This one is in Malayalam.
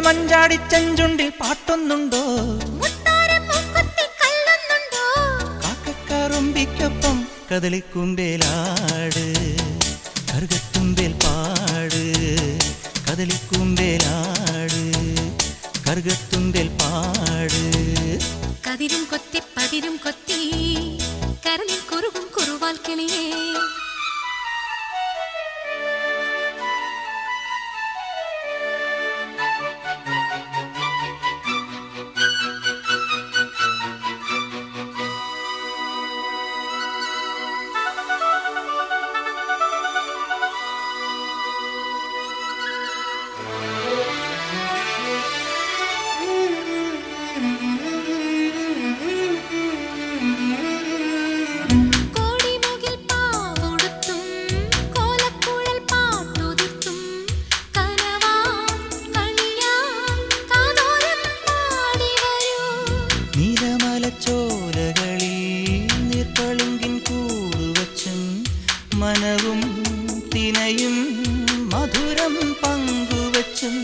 മഞ്ചാടിച്ചഞ്ചുണ്ടിൽ പാട്ടൊന്നുണ്ടോ? കാക്കക്കറുമ്പിക്കൊപ്പം കദളിക്കുമ്പേലാട്, കറുകത്തുമ്പേൽ പാട്. കദളിക്കുമ്പേലാട്, കറുകത്തുമ്പേൽ പാട്. കതിരും കൊത്തി പതിരും കൊത്തി കരളിൽ കുറുകും കുറുവാൽ കിളിയേ. നീലമലച്ചോലകളിൽ നീർപ്പളുങ്കിൻ കൂടുവച്ചും മനവും തിനയും മധുരം പങ്കുവച്ചും